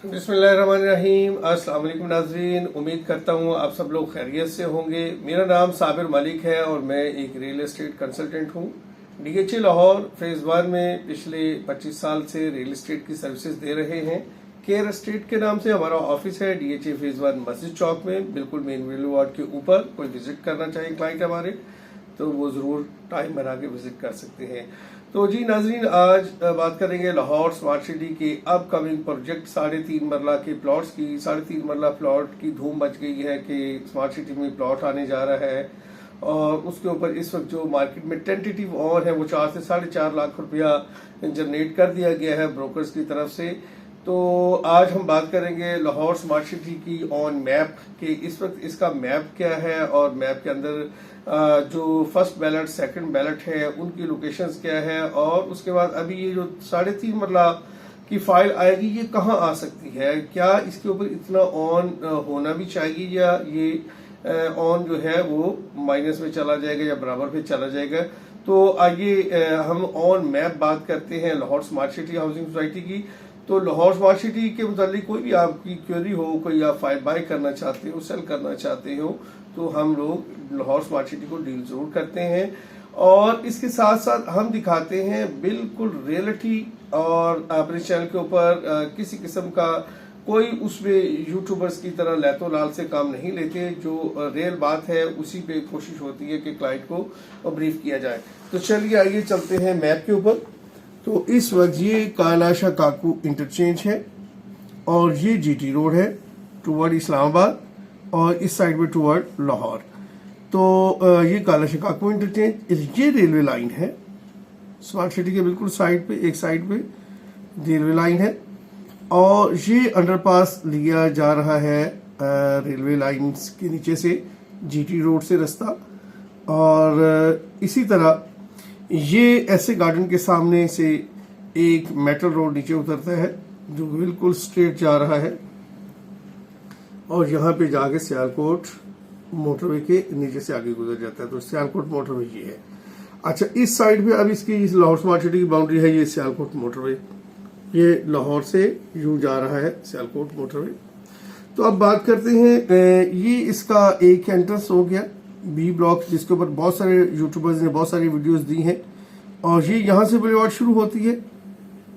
बिस्मिल्लाहिर्रहमानिर्रहीम। अस्सलाम वालेकुम नाज़रीन, उम्मीद करता हूँ आप सब लोग खैरियत से होंगे। मेरा नाम साबिर मलिक है और मैं एक रियल एस्टेट कंसल्टेंट हूँ। डीएचए लाहौर फेज़ 1 में पिछले 25 साल से रियल एस्टेट की सर्विसेज दे रहे हैं। केयर एस्टेट के नाम से हमारा ऑफिस है डीएचए फेज़ 1 मस्जिद चौक में, बिल्कुल मेन वेल्यू वार्ड के ऊपर। कोई विजिट करना चाहे क्लाइंट हमारे तो वो ज़रूर टाइम बना के विजिट कर सकते हैं। तो जी नाजरीन, आज बात करेंगे लाहौर स्मार्ट सिटी के अपकमिंग प्रोजेक्ट 3.5 मरला के प्लॉट्स की। 3.5 मरला प्लॉट की धूम मच गई है कि स्मार्ट सिटी में प्लॉट आने जा रहा है और उसके ऊपर इस वक्त जो मार्केट में टेंटेटिव ऑन है वो 4 से 4.5 लाख रुपया जनरेट कर दिया गया है ब्रोकर्स की तरफ से। तो आज हम बात करेंगे लाहौर स्मार्ट सिटी की ऑन मैप कि इस वक्त इसका मैप क्या है और मैप के अंदर जो फर्स्ट बैलेट सेकंड बैलेट है उनकी लोकेशंस क्या है, और उसके बाद अभी ये जो 3.5 मरला की फाइल आएगी ये कहाँ आ सकती है, क्या इसके ऊपर इतना ऑन होना भी चाहिए या ये ऑन जो है वो माइनस में चला जाएगा या बराबर पे चला जाएगा। तो आइए हम ऑन मैप बात करते हैं Lahore smart city housing society की। तो लाहौर स्मार्ट सिटी के मुतालिक कोई भी आपकी क्वेरी हो, कोई आप फाइल बाय करना चाहते हो, सेल करना चाहते हो, तो हम लोग लाहौर स्मार्ट सिटी को डील जरूर करते हैं और इसके साथ साथ हम दिखाते हैं बिल्कुल रियलिटी। और अपने चैनल के ऊपर किसी किस्म का कोई उसमें यूट्यूबर्स की तरह लैतो लाल से काम नहीं लेते, जो रियल बात है उसी पे कोशिश होती है कि क्लाइंट को ब्रीफ किया जाए। तो चलिए आइए चलते हैं मैप के ऊपर। तो इस वक्त ये कालाशा काकू इंटरचेंज है और ये जीटी रोड है टुवर्ड इस्लामाबाद और इस साइड में टुवर्ड लाहौर। तो ये कालाशा काकू इंटरचेंज, ये रेलवे लाइन है स्मार्ट सिटी के बिल्कुल साइड पे, एक साइड पे रेलवे लाइन है और ये अंडरपास लिया जा रहा है रेलवे लाइंस के नीचे से जीटी रोड से रास्ता। और इसी तरह ये ऐसे गार्डन के सामने से एक मेटल रोड नीचे उतरता है जो बिल्कुल स्ट्रेट जा रहा है और यहाँ पे जाके सियालकोट मोटरवे के नीचे से आगे गुजर जाता है। तो सियालकोट मोटरवे ये है। अच्छा, इस साइड पे अब इसकी इस लाहौर स्मार्ट सिटी की बाउंड्री है ये सियालकोट मोटरवे, ये लाहौर से यूं जा रहा है सियालकोट मोटरवे। तो अब बात करते हैं, ये इसका एक एंट्रेंस हो गया बी ब्लॉक, जिसके ऊपर बहुत सारे यूट्यूबर्स ने बहुत सारी वीडियोस दी हैं और ये यहाँ से बुलेवार्ड शुरू होती है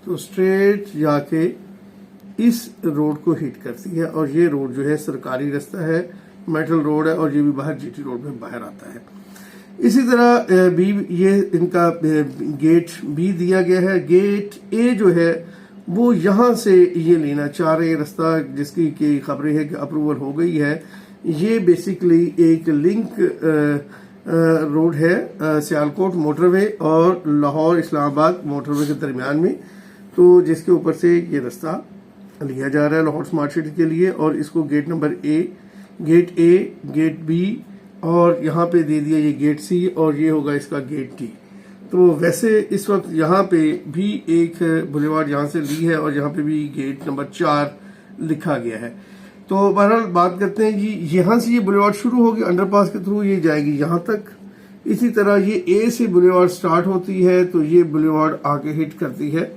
तो स्ट्रेट जाके इस रोड को हिट करती है और ये रोड जो है सरकारी रास्ता है, मेटल रोड है और ये भी बाहर जीटी रोड में बाहर आता है। इसी तरह बी ये इनका गेट बी दिया गया है। गेट ए जो है वो यहाँ से ये लेना चाह रहे रास्ता, जिसकी की खबरें है कि अप्रूवल हो गई है। ये बेसिकली एक लिंक रोड है सियालकोट मोटरवे और लाहौर इस्लामाबाद मोटरवे के दरमियान में, तो जिसके ऊपर से ये रास्ता लिया जा रहा है लाहौर स्मार्ट सिटी के लिए। और इसको gate number gate A, gate B और यहाँ पे दे दिया ये गेट सी और ये होगा इसका गेट डी। तो वैसे इस वक्त यहाँ पे भी एक बुलेवार्ड यहाँ से ली है और यहाँ पे भी गेट नंबर 4 लिखा गया है। तो बहरहाल बात करते हैं जी, यहाँ से ये बुलेवार्ड शुरू होगी अंडरपास के थ्रू, ये जाएगी यहाँ तक। इसी तरह ये ए से बुलेवार्ड स्टार्ट होती है तो ये बुलेवार्ड आके हिट करती है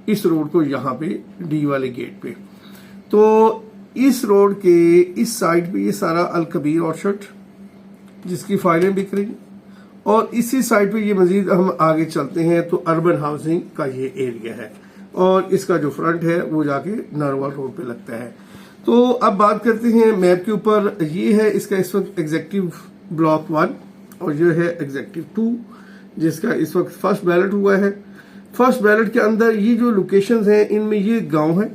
इस रोड को यहाँ पे डी वाले गेट पे। तो इस रोड के इस साइड पे ये सारा अल कबीर ऑर्चर्ड जिसकी फाइलें बिक रही, और इसी साइड पे ये मजीद हम आगे चलते हैं तो अर्बन हाउसिंग का ये एरिया है और इसका जो फ्रंट है वो जाके नारोवाल रोड पे लगता है। तो अब बात करते हैं मैप के ऊपर। ये है इसका इस वक्त एग्जेक्टिव ब्लॉक 1 और ये है एग्जेक्टिव 2 जिसका इस वक्त फर्स्ट बैलेट हुआ है। फर्स्ट बैलेट के अंदर ये जो लोकेशंस हैं इनमें ये गांव है,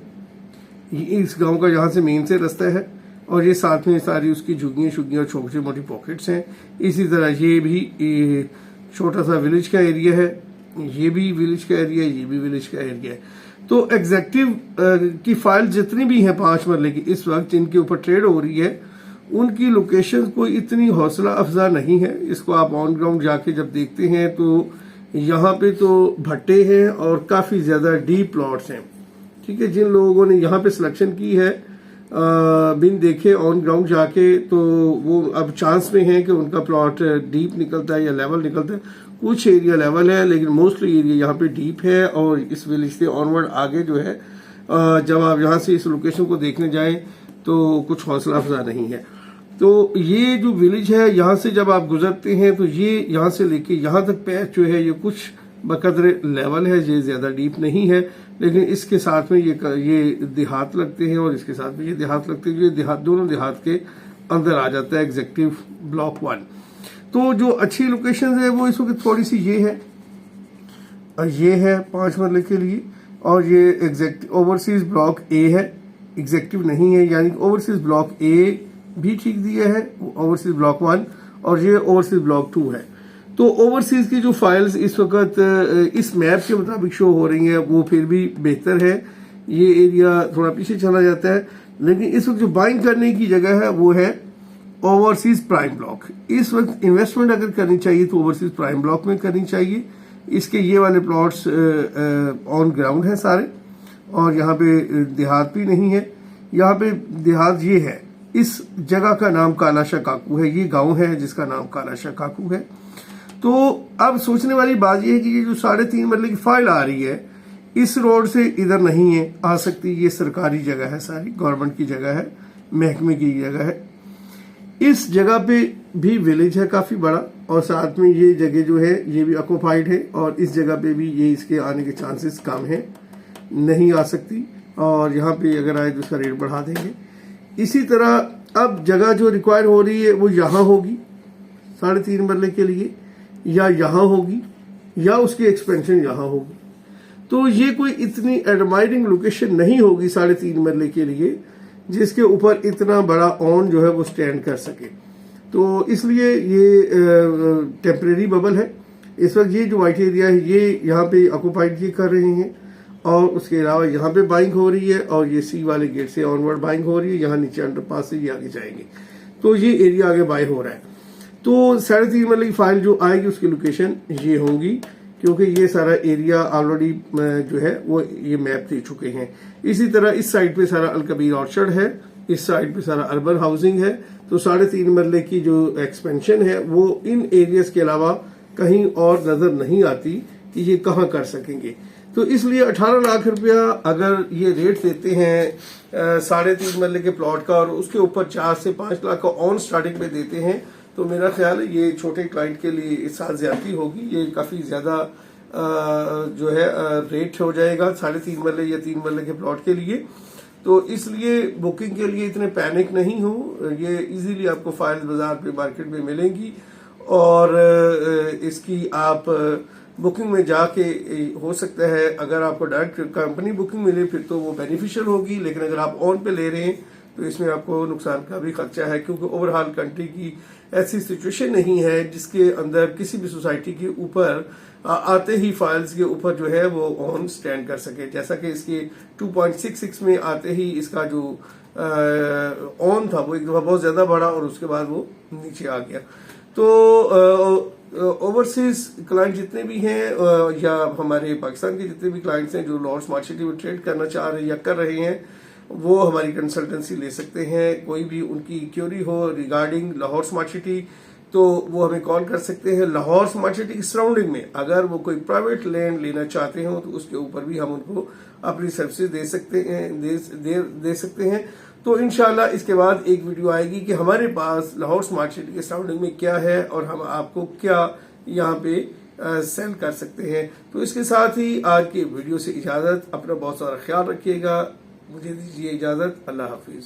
ये इस गांव का यहाँ से मेन से रास्ता है और ये साथ में सारी उसकी झुग्गियाँ शुग्गियाँ और छोटी मोटी पॉकेट्स हैं। इसी तरह ये भी छोटा सा विलेज का एरिया है, ये भी विलेज का एरिया है, ये भी विलेज का एरिया है। तो एग्जेक्टिव की फाइल जितनी भी हैं 5 मरले की इस वक्त जिनके ऊपर ट्रेड हो रही है उनकी लोकेशन कोई इतनी हौसला अफजा नहीं है। इसको आप ऑन ग्राउंड जाके जब देखते हैं तो यहाँ पे तो भट्टे हैं और काफ़ी ज़्यादा डीप प्लॉट्स हैं। ठीक है, जिन लोगों ने यहाँ पे सिलेक्शन की है बिन देखे ऑन ग्राउंड जाके, तो वो अब चांस में है कि उनका प्लॉट डीप निकलता है या लेवल निकलता है। कुछ एरिया लेवल है लेकिन मोस्टली एरिया यहाँ पे डीप है और इस विलेज से ऑनवर्ड आगे जो है जब आप यहाँ से इस लोकेशन को देखने जाएं तो कुछ हौसला अफजा नहीं है। तो ये जो विलेज है, यहाँ से जब आप गुजरते हैं तो ये यहाँ से लेके यहाँ तक पैच जो है ये कुछ बकदर लेवल है, ये ज्यादा डीप नहीं है, लेकिन इसके साथ में ये देहात लगते हैं और इसके साथ में ये देहात लगते हैं। ये देहात दोनों देहात के अंदर आ जाता है एग्जेक्टिव ब्लॉक 1। तो जो अच्छी लोकेशन है वो इस वक्त थोड़ी सी ये है, ये है 5 मरले के लिए, और ये एग्जेक्टिव ओवरसीज ब्लॉक ए है, एग्जेक्टिव नहीं है, यानी ओवरसीज ब्लॉक ए भी ठीक दिया है, ओवरसीज ब्लॉक 1, और ये ओवरसीज ब्लॉक 2 है। तो ओवरसीज की जो फाइल्स इस वक्त इस मैप के मुताबिक शो हो रही हैं वो फिर भी बेहतर है, ये एरिया थोड़ा पीछे चला जाता है, लेकिन इस वक्त जो बाइंग करने की जगह है वो है ओवरसीज प्राइम ब्लॉक। इस वक्त इन्वेस्टमेंट अगर करनी चाहिए तो ओवरसीज प्राइम ब्लॉक में करनी चाहिए। इसके ये वाले प्लॉट्स ऑन ग्राउंड है सारे, और यहाँ पे देहात भी नहीं है। यहाँ पे देहात ये है, इस जगह का नाम कालाशाह काकू है, ये गांव है जिसका नाम कालाशाह काकू है। तो अब सोचने वाली बात यह है कि ये जो 3.5 मरले की फाइल आ रही है इस रोड से इधर नहीं है आ सकती, ये सरकारी जगह है, सारी गवर्नमेंट की जगह है, महकमे की जगह है। इस जगह पे भी विलेज है काफी बड़ा, और साथ में ये जगह जो है ये भी ऑक्यूपाइड है, और इस जगह पे भी ये इसके आने के चांसेस कम है, नहीं आ सकती, और यहाँ पे अगर आए तो उसका रेट बढ़ा देंगे। इसी तरह अब जगह जो रिक्वायर हो रही है वो यहाँ होगी 3.5 मरले के लिए, या यहाँ होगी, या उसकी एक्सपेंशन यहाँ होगी। तो ये कोई इतनी एडमायरिंग लोकेशन नहीं होगी 3.5 मरले के लिए जिसके ऊपर इतना बड़ा ऑन जो है वो स्टैंड कर सके। तो इसलिए ये टेम्परेरी बबल है। इस वक्त ये जो वाइट एरिया है ये यहाँ पे ऑक्यूपाइड ये कर रहे हैं, और उसके अलावा यहाँ पे बाइंग हो रही है, और ये सी वाले गेट से ऑनवर्ड बाइंग हो रही है, यहाँ नीचे अंडरपास से ये आगे जाएंगे, तो ये एरिया आगे बाय हो रहा है। तो 3.5 मरले की फाइल जो आएगी उसकी लोकेशन ये होंगी, क्योंकि ये सारा एरिया ऑलरेडी जो है वो ये मैप दे चुके हैं। इसी तरह इस साइड पे सारा अलकबीर ऑर्चर्ड है, इस साइड पे सारा अर्बन हाउसिंग है। तो 3.5 मरले की जो एक्सपेंशन है वो इन एरियाज के अलावा कहीं और नजर नहीं आती कि ये कहाँ कर सकेंगे। तो इसलिए 18 लाख रुपया अगर ये रेट देते हैं 3.5 मरले के प्लॉट का, और उसके ऊपर 4 से 5 लाख का ऑन स्टार्टिंग में देते हैं, तो मेरा ख्याल है ये छोटे क्लाइंट के लिए इस साल ज्यादती होगी। ये काफी ज्यादा जो है रेट हो जाएगा 3.5 मरले या 3 मरले के प्लॉट के लिए। तो इसलिए बुकिंग के लिए इतने पैनिक नहीं हो, ये इजीली आपको फाइल्स बाजार पे मार्केट में मिलेंगी, और इसकी आप बुकिंग में जाके हो सकता है अगर आपको डायरेक्ट कंपनी बुकिंग मिले फिर तो वो बेनिफिशियल होगी, लेकिन अगर आप ऑन पे ले रहे हैं तो इसमें आपको नुकसान का भी खर्चा है, क्योंकि ओवरऑल कंट्री की ऐसी सिचुएशन नहीं है जिसके अंदर किसी भी सोसाइटी के ऊपर आते ही फाइल्स के ऊपर जो है वो ऑन स्टैंड कर सके। जैसा कि इसके 2.66 में आते ही इसका जो ऑन था वो एक दफा बहुत ज्यादा बढ़ा और उसके बाद वो नीचे आ गया। तो ओवरसीज क्लाइंट जितने भी हैं या हमारे पाकिस्तान के जितने भी क्लाइंट्स हैं जो लाहौर स्मार्ट सिटी में ट्रेड करना चाह रहे हैं या कर रहे हैं, वो हमारी कंसल्टेंसी ले सकते हैं। कोई भी उनकी क्यूरी हो रिगार्डिंग लाहौर स्मार्ट सिटी तो वो हमें कॉल कर सकते हैं। लाहौर स्मार्ट सिटी की सराउंडिंग में अगर वो कोई प्राइवेट लैंड लेना चाहते हो तो उसके ऊपर भी हम उनको अपनी सर्विसेज दे सकते हैं। तो इंशाल्लाह इसके बाद एक वीडियो आएगी कि हमारे पास लाहौर स्मार्ट सिटी के सराउंडिंग में क्या है और हम आपको क्या यहाँ पे सेल कर सकते हैं। तो इसके साथ ही आज की वीडियो से इजाजत। अपना बहुत सारा ख्याल रखिएगा। मुझे दीजिए इजाजत। अल्लाह हाफिज।